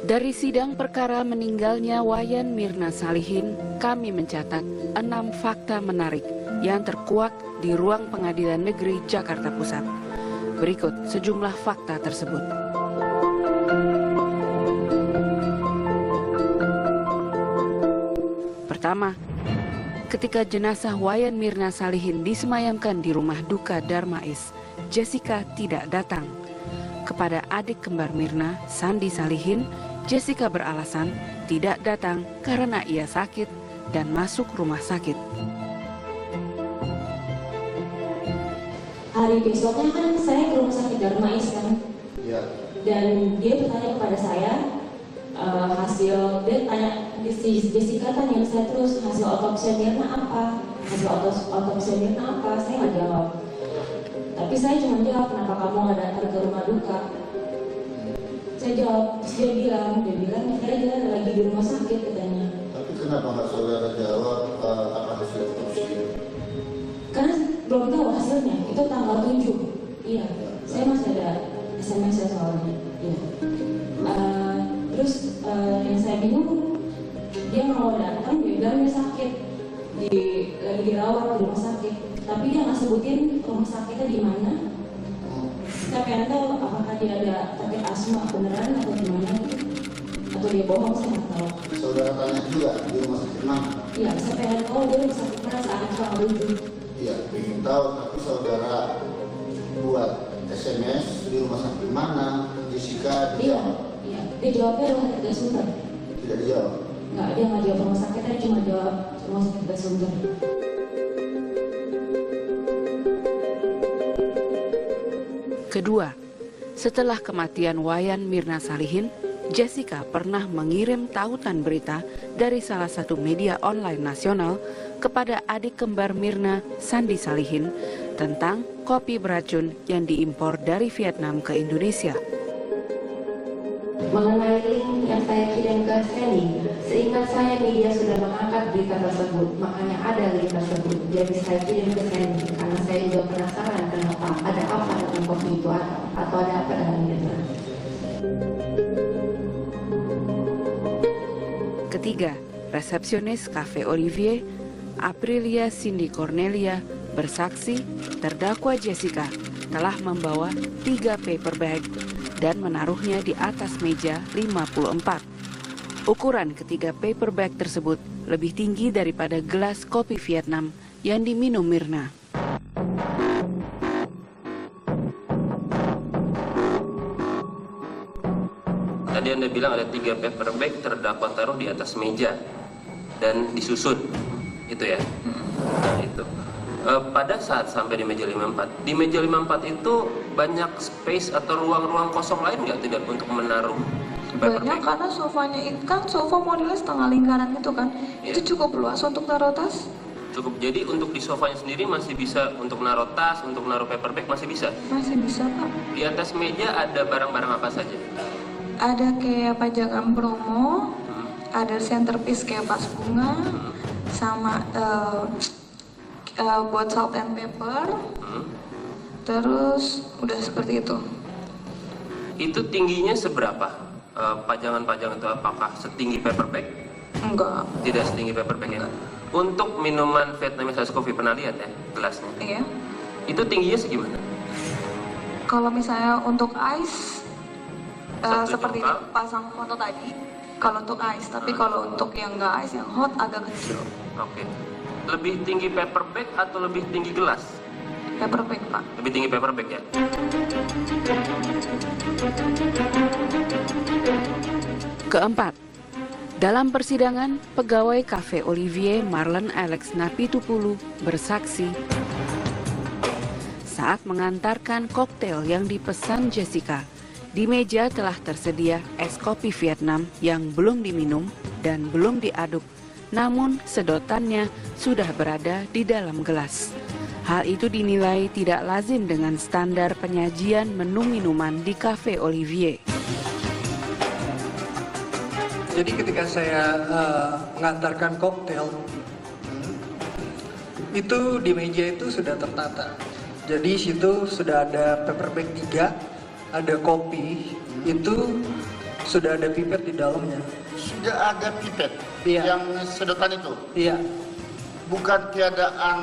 Dari sidang perkara meninggalnya Wayan Mirna Salihin, kami mencatat 6 fakta menarik yang terkuak di ruang Pengadilan Negeri Jakarta Pusat. Berikut sejumlah fakta tersebut. Pertama, ketika jenazah Wayan Mirna Salihin disemayamkan di rumah duka Darmais, Jessica tidak datang. Kepada adik kembar Mirna, Sandi Salihin, Jessica beralasan tidak datang karena ia sakit dan masuk rumah sakit. Hari besoknya kan saya ke rumah sakit Darmais kan, ya. Dan dia bertanya kepada saya hasil, dia tanya, Jessica tanya saya terus hasil otopsi Mirna apa, saya nggak jawab. Tapi saya cuma jawab, kenapa kamu nggak datang ke rumah duka? Saya jawab, terus dia bilang saya lagi di rumah sakit katanya. Tapi kenapa nggak saudara jawab apa hasil otopsi? Karena belum tahu hasilnya, itu tanggal 7. Iya, saya masih ada SMS soalnya. Iya. Terus yang saya bingung, dia mau datang, dia bilang dia sakit, lagi dirawat di rumah sakit. Tapi dia nggak sebutin rumah sakitnya di mana. Saya pengen tahu apakah dia ada sakit asma beneran atau gimana, atau dia bohong, saya nggak tahu. Saudara tanya juga di rumah sakit mana? Iya, saya pengen tahu dia rumah sakit mana saat tanggal 7. Iya, ingin tahu, tapi saudara buat SMS di rumah sakit mana, Jessica dijawab? Iya, dia jawabnya rumah sakit Sumber. Tidak dijawab? Nggak, dia nggak jawab rumah sakitnya, cuma jawab rumah sakit Sumber. Kedua, setelah kematian Wayan Mirna Salihin, Jessica pernah mengirim tautan berita dari salah satu media online nasional kepada adik kembar Mirna, Sandi Salihin, tentang kopi beracun yang diimpor dari Vietnam ke Indonesia. Mengenai link yang saya kirim ke Sandy, seingat saya media sudah mengangkat berita tersebut, makanya ada link tersebut. Jadi saya kirim ke Sandy karena saya juga penasaran kenapa, ada apa dengan kopi itu atau ada apa dengan Mirna. Ketiga, resepsionis Cafe Olivier, Aprilia Cindy Cornelia, bersaksi terdakwa Jessica telah membawa 3 paper bag dan menaruhnya di atas meja 54. Ukuran ketiga paper bag tersebut lebih tinggi daripada gelas kopi Vietnam yang diminum Mirna. Tadi Anda bilang ada 3 paper bag terdakwa taruh di atas meja dan disusun, itu ya? Nah itu. Pada saat sampai di meja 54, di meja 54 itu banyak space atau ruang-ruang kosong lain nggak tidak untuk menaruh paper banyak bag? Karena sofanya itu kan sofa modelnya setengah lingkaran itu kan, itu cukup luas untuk naruh tas. Cukup, jadi untuk di sofanya sendiri masih bisa untuk naruh tas, untuk naruh paper bag masih bisa? Masih bisa Pak. Di atas meja ada barang-barang apa saja? Ada kayak pajangan promo, ada centerpiece kayak vas bunga, sama buat salt and pepper, terus udah seperti itu. Itu tingginya seberapa? Pajangan-pajangan itu apakah setinggi paper bag? Enggak. Tidak setinggi paper bag ya? Untuk minuman Vietnamese Ice Coffee, pernah lihat ya gelasnya? Iya. Itu tingginya segimana? Kalau misalnya untuk ice, seperti jengkal. pasang foto tadi, kalau untuk ice, tapi kalau untuk yang nggak ice, yang hot agak kecil. Oke. Lebih tinggi paper bag atau lebih tinggi gelas? Paper bag Pak. Lebih tinggi paper bag ya? Keempat, dalam persidangan, pegawai Cafe Olivier Marlon Alex Napitupulu bersaksi saat mengantarkan koktail yang dipesan Jessica. Di meja telah tersedia es kopi Vietnam yang belum diminum dan belum diaduk, namun sedotannya sudah berada di dalam gelas. Hal itu dinilai tidak lazim dengan standar penyajian menu minuman di Cafe Olivier. Jadi ketika saya mengantarkan koktail, itu di meja itu sudah tertata. Jadi situ sudah ada paper bag 3, ada kopi, itu Sudah ada pipet di dalamnya. Sudah ada pipet Iya. yang sedotan itu. Iya. Bukan keadaan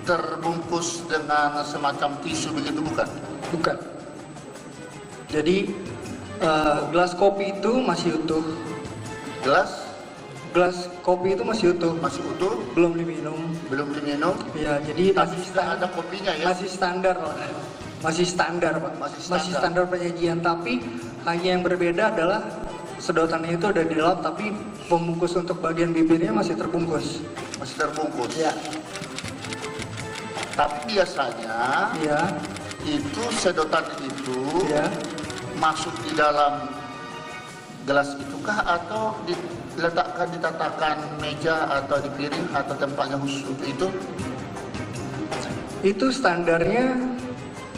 terbungkus dengan semacam tisu begitu, bukan? Bukan. Jadi gelas kopi itu masih utuh. Gelas kopi itu masih utuh. Masih utuh, Belum diminum. belum diminum. Ya, jadi Tapi masih sudah ada kopinya ya. masih standar lah. Masih standar, Pak. Masih Masih standar. standar penyajian, tapi hanya yang berbeda adalah sedotannya itu ada di dalam, tapi pembungkus untuk bagian bibirnya masih terbungkus. Masih terbungkus. Ya. Tapi biasanya Iya. itu sedotan itu Iya. masuk di dalam gelas itukah atau diletakkan di tatakan meja atau di piring atau tempatnya khusus untuk itu? Itu standarnya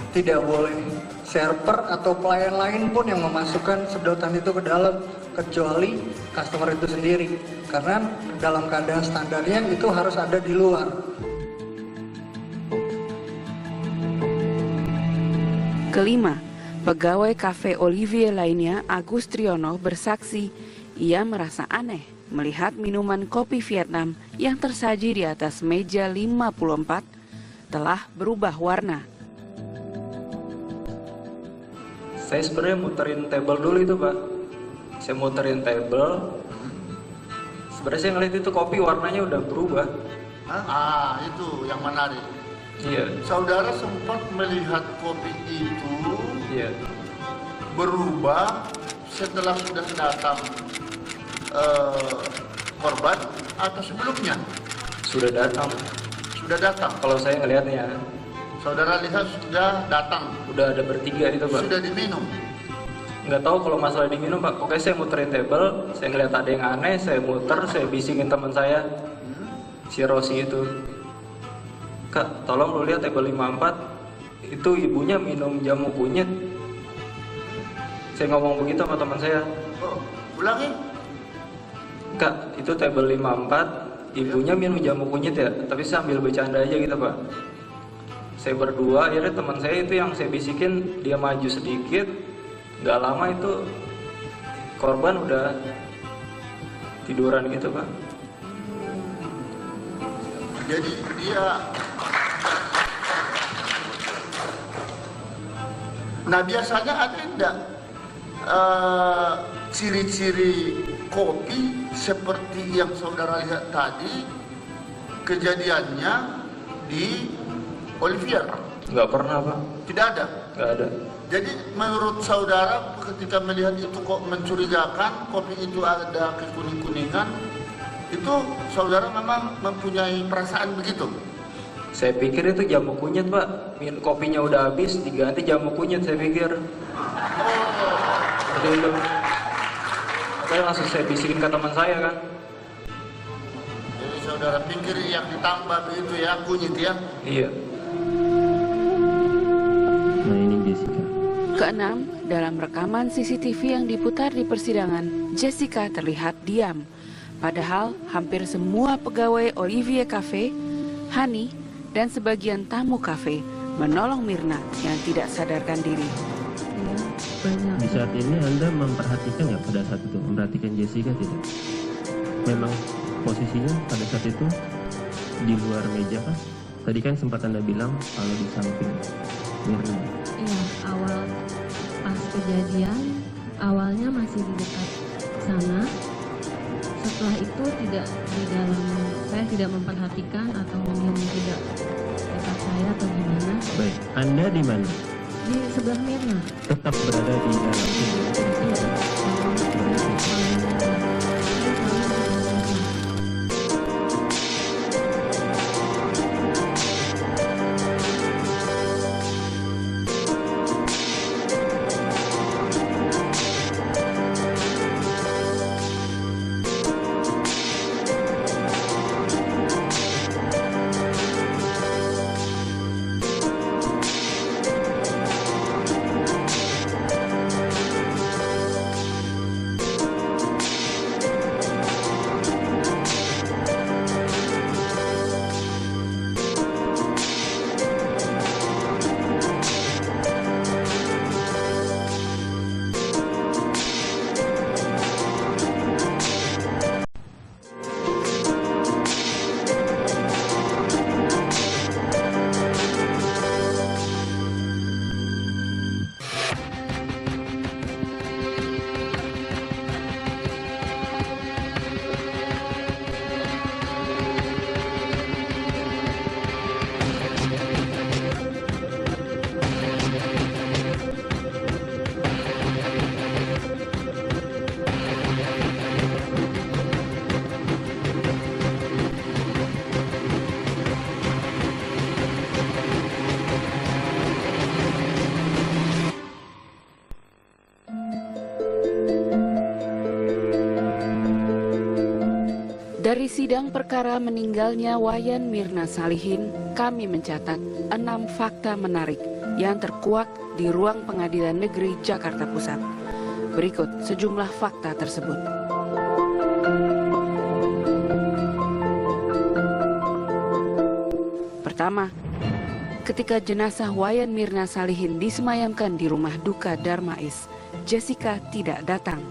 tidak boleh server atau pelayan lain pun yang memasukkan sedotan itu ke dalam, kecuali customer itu sendiri, karena dalam keadaan standarnya itu harus ada di luar. Kelima, pegawai kafe Olivier lainnya, Agus Triono, bersaksi ia merasa aneh melihat minuman kopi Vietnam yang tersaji di atas meja 54 telah berubah warna. Saya sebenarnya muterin table dulu itu, Pak. Saya muterin table. Sebenarnya saya ngeliat itu kopi warnanya udah berubah. Itu yang menarik. Iya. Saudara sempat melihat kopi itu Iya. berubah setelah sudah datang korban atau sebelumnya? Sudah datang. Sudah datang. Kalau saya ngelihatnya, Saudara lihat sudah datang. udah ada bertiga itu, Pak. Sudah diminum. Nggak tahu kalau masalah diminum, Pak. Pokoknya saya muterin table, saya ngeliat ada yang aneh, saya muter, saya bisikin teman saya, si Rosi itu. Kak, tolong lu lihat table 54, itu ibunya minum jamu kunyit. Saya ngomong begitu sama teman saya. Oh, ulangi. Kak, itu table 54, ibunya minum jamu kunyit ya, tapi sambil bercanda aja gitu, Pak. Saya berdua, akhirnya teman saya itu yang saya bisikin, dia maju sedikit, nggak lama itu korban udah tiduran gitu, Pak. Jadi dia. Nah, biasanya ada enggak ciri-ciri kopi seperti yang saudara lihat tadi kejadiannya di Olivier? Nggak pernah, Pak. Tidak ada. Nggak ada. Jadi menurut saudara ketika melihat itu kok mencurigakan, kopi itu ada kekuning-kuningan, itu saudara memang mempunyai perasaan begitu? Saya pikir itu jamu kunyit, Pak. Kopinya udah habis, diganti jamu kunyit, saya pikir. Seperti itu. Saya langsung saya bisikin ke teman saya kan. Jadi saudara pikir yang ditambah begitu ya, kunyit ya? Iya. Nah, ini Jessica. Keenam, dalam rekaman CCTV yang diputar di persidangan, Jessica terlihat diam. Padahal hampir semua pegawai Olivier Cafe, Hani, dan sebagian tamu kafe menolong Mirna yang tidak sadarkan diri. Di saat ini Anda memperhatikan nggak pada saat itu? Memperhatikan Jessica tidak? Memang posisinya pada saat itu di luar meja kan? Tadi kan sempat Anda bilang kalau di samping Mirna. Iya, awal pas kejadian awalnya masih di dekat sana. Setelah itu tidak di dalam, saya tidak memperhatikan atau mungkin tidak dekat saya atau gimana. Baik, Anda di mana? Di sebelah Mirna. Tetap berada di dalam. Iya. Dari sidang perkara meninggalnya Wayan Mirna Salihin, kami mencatat 6 fakta menarik yang terkuak di ruang Pengadilan Negeri Jakarta Pusat. Berikut sejumlah fakta tersebut. Pertama, ketika jenazah Wayan Mirna Salihin disemayamkan di rumah duka Darmais, Jessica tidak datang.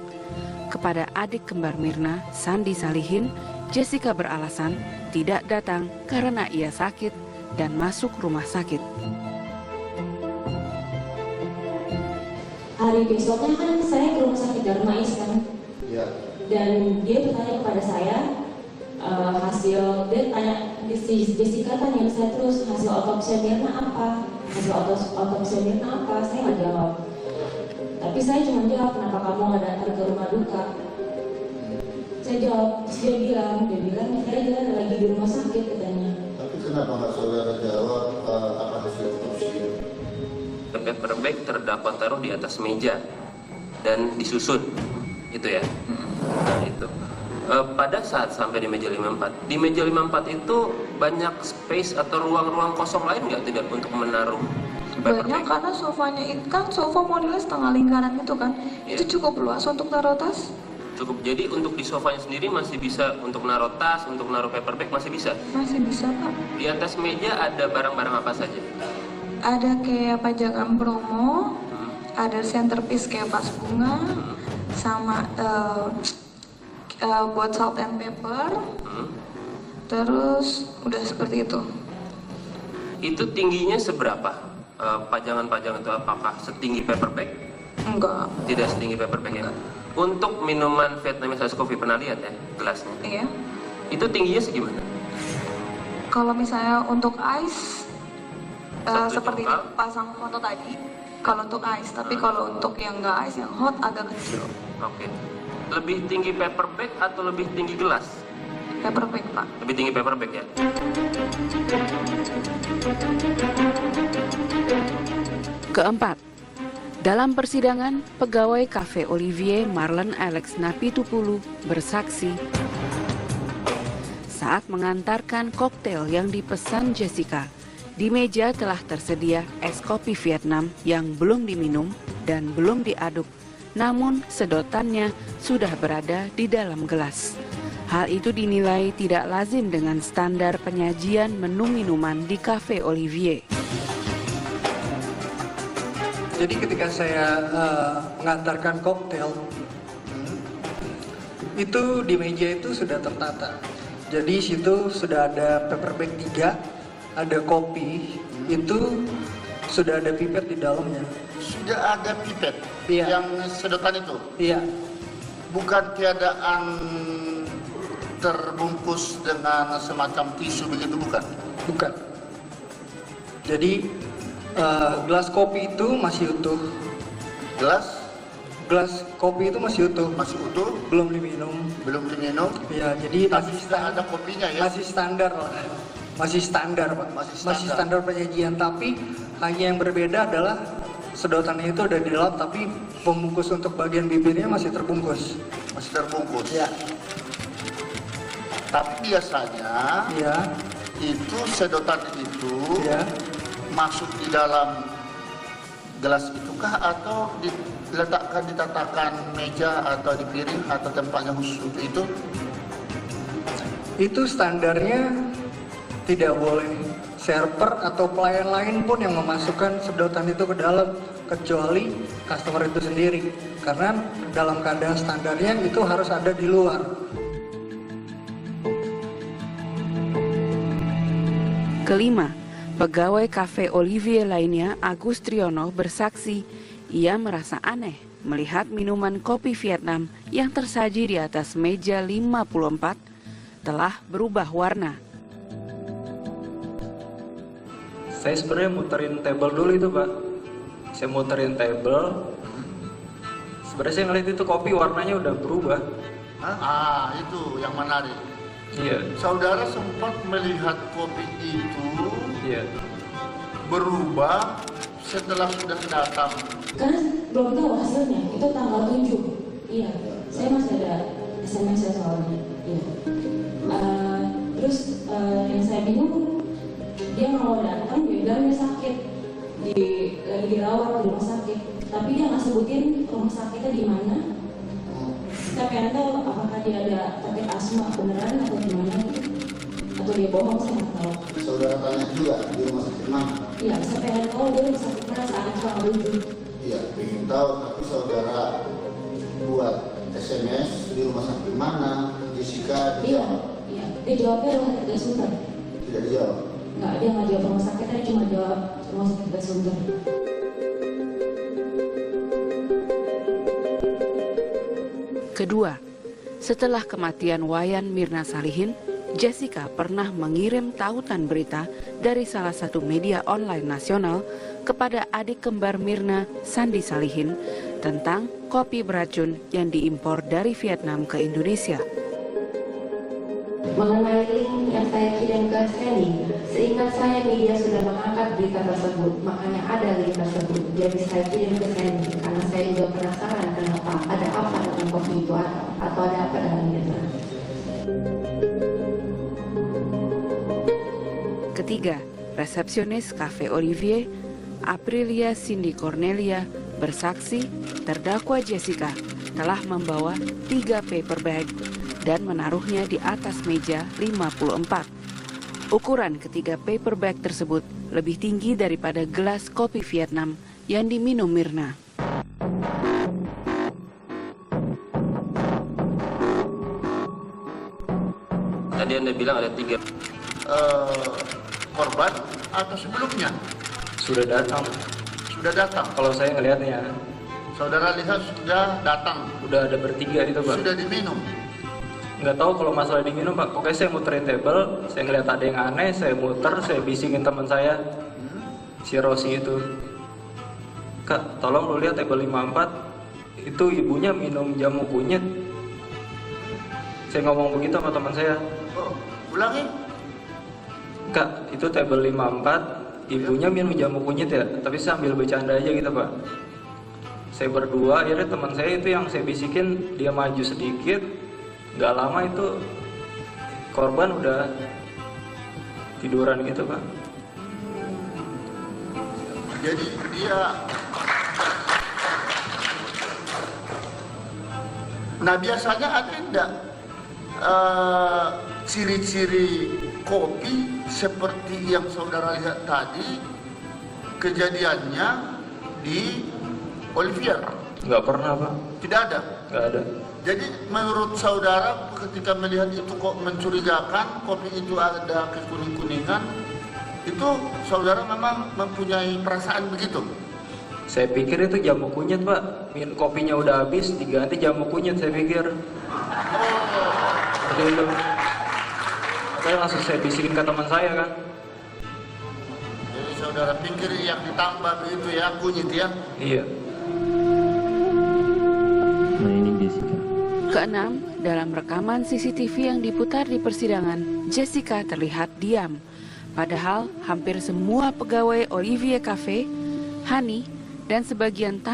Kepada adik kembar Mirna, Sandi Salihin, Jessica beralasan tidak datang karena ia sakit dan masuk rumah sakit. Hari besoknya kan saya ke rumah sakit Darmais kan, dan dia bertanya kepada saya dia tanya, Jessica tanya saya terus hasil otopsi Mirna apa, saya nggak jawab. Tapi saya cuma jawab, kenapa kamu nggak datang ke rumah duka? Saya jawab, dia bilang dia lagi di rumah sakit katanya. Tapi kenapa nggak saudara jawab apa hasil otopsi? Paper bag terdakwa taruh di atas meja dan disusun, itu ya. Nah itu. Pada saat sampai di meja 54, di meja 54 itu banyak space atau ruang-ruang kosong lain nggak tidak untuk menaruh paper banyak bag? karena sofanya itu kan sofa modelnya setengah lingkaran gitu kan, itu cukup luas untuk taruh tas. Cukup, jadi untuk di sofanya sendiri masih bisa untuk naruh tas, untuk naruh paper bag masih bisa? Masih bisa Pak. Di atas meja ada barang-barang apa saja? Ada kayak pajangan promo, ada centerpiece kayak vas bunga, sama buat salt and pepper, terus udah seperti itu. Itu tingginya seberapa? Pajangan-pajangan itu apakah setinggi paper bag? Enggak. Tidak setinggi paper bag ya? Untuk minuman Vietnamese Ice Coffee, pernah lihat ya gelasnya? Iya. Itu tingginya segimana? Kalau misalnya untuk ice, seperti ini pasang foto tadi, kalau untuk ice. Tapi kalau untuk yang nggak ice, yang hot agak kecil. Oke. Lebih tinggi paper bag atau lebih tinggi gelas? Paper bag Pak. Lebih tinggi paper bag ya? Keempat, dalam persidangan, pegawai Cafe Olivier Marlen Alex Napitupulu bersaksi saat mengantarkan koktail yang dipesan Jessica. Di meja telah tersedia es kopi Vietnam yang belum diminum dan belum diaduk, namun sedotannya sudah berada di dalam gelas. Hal itu dinilai tidak lazim dengan standar penyajian menu minuman di Cafe Olivier. Jadi ketika saya mengantarkan koktail, itu di meja itu sudah tertata. Jadi situ sudah ada paper bag 3, ada kopi, itu sudah ada pipet di dalamnya. Sudah ada pipet Iya. yang sedotan itu? Iya. Bukan keadaan terbungkus dengan semacam tisu begitu, bukan? Bukan. Jadi gelas kopi itu masih utuh. Gelas kopi itu masih utuh. Masih utuh? Belum diminum. Belum diminum? Ya, jadi tapi sudah ada kopinya ya? Masih standar lah. Masih standar Pak. Masih standar penyajian, tapi hanya yang berbeda adalah sedotannya itu ada di dalam, tapi pembungkus untuk bagian bibirnya masih terbungkus. Masih terbungkus? Ya. Tapi biasanya itu sedotan itu masuk di dalam gelas itukah atau diletakkan, ditatakan meja atau di piring atau tempatnya khusus untuk itu? Itu standarnya tidak boleh server atau pelayan lain pun yang memasukkan sedotan itu ke dalam, kecuali customer itu sendiri. Karena dalam keadaan standarnya itu harus ada di luar. Kelima, pegawai Cafe Olivier lainnya, Agus Triono, bersaksi ia merasa aneh melihat minuman kopi Vietnam yang tersaji di atas meja 54 telah berubah warna. Saya sebenarnya muterin table dulu itu Pak. Saya muterin table. Sebenarnya saya ngeliat itu kopi warnanya udah berubah. Itu yang menarik. Iya. Saudara sempat melihat kopi itu berubah setelah sudah datang. Karena belum tahu hasilnya, itu tanggal 7. Iya, saya masih ada SMS soalnya. Ya. Terus yang saya bingung, dia mau datang, dia bilang dia sakit, lagi dirawat di rumah sakit, tapi dia nggak sebutin rumah sakitnya di mana. Saya pengen tahu apakah dia ada sakit asma beneran atau gimana gitu, atau dia bohong, saya nggak tahu. Saudara tanya juga di rumah sakit mana? Iya, saya pengen tahu dia rumah sakit mana saat itu tanggal 7. Iya, ingin tahu, tapi saudara buat SMS di rumah sakit mana, Jessica? Iya, dia jawabnya rumah sakit Sumber. Tidak dijawab? Nggak, dia nggak jawab rumah sakit, dia cuma jawab rumah sakit Sumber. Kedua, setelah kematian Wayan Mirna Salihin, Jessica pernah mengirim tautan berita dari salah satu media online nasional kepada adik kembar Mirna, Sandi Salihin, tentang kopi beracun yang diimpor dari Vietnam ke Indonesia. Mengenai link yang saya kirim ke Sandy, seingat saya media sudah mengangkat berita tersebut, makanya ada link tersebut. Jadi saya kirim ke Sandy karena saya juga penasaran kenapa, ada apa dengan kopi itu atau ada apa dengan Mirna. Ketiga, resepsionis Cafe Olivier, Aprilia Cindy Cornelia, bersaksi terdakwa Jessica telah membawa 3 paper bag dan menaruhnya di atas meja 54. Ukuran ketiga paper bag tersebut lebih tinggi daripada gelas kopi Vietnam yang diminum Mirna. Tadi Anda bilang ada 3 korban atau sebelumnya? Sudah datang. Sudah datang. Kalau saya ngelihatnya. Saudara lihat sudah datang. Udah ada bertiga itu, Pak. Sudah diminum. Nggak tahu kalau masalah diminum, Pak. Pokoknya saya muterin table, saya ngeliat ada yang aneh, saya muter, saya bisingin teman saya, si Rosi itu. Kak, tolong lu lihat table 54, itu ibunya minum jamu kunyit. Saya ngomong begitu sama teman saya. Oh, ulangi. Kak, itu table 54, ibunya minum jamu kunyit ya, tapi sambil bercanda aja gitu, Pak. Saya berdua, akhirnya teman saya itu yang saya bisikin, dia maju sedikit. Gak lama itu korban udah tiduran gitu, Pak. Jadi dia, nah biasanya ada enggak ciri-ciri kopi seperti yang saudara lihat tadi kejadiannya di Olivier? Nggak pernah, Pak. Tidak ada? Nggak ada. Jadi menurut saudara ketika melihat itu kok mencurigakan, kopi itu ada kekuning-kuningan, itu saudara memang mempunyai perasaan begitu? Saya pikir itu jamu kunyit, Pak. Kopinya udah habis, diganti jamu kunyit, saya pikir. Seperti itu. Saya langsung saya bisikin ke teman saya kan. Jadi saudara pikir yang ditambah begitu ya, kunyit ya? Iya. Nah ini Jessica. Keenam, dalam rekaman CCTV yang diputar di persidangan, Jessica terlihat diam. Padahal hampir semua pegawai Olivier Cafe, Hani, dan sebagian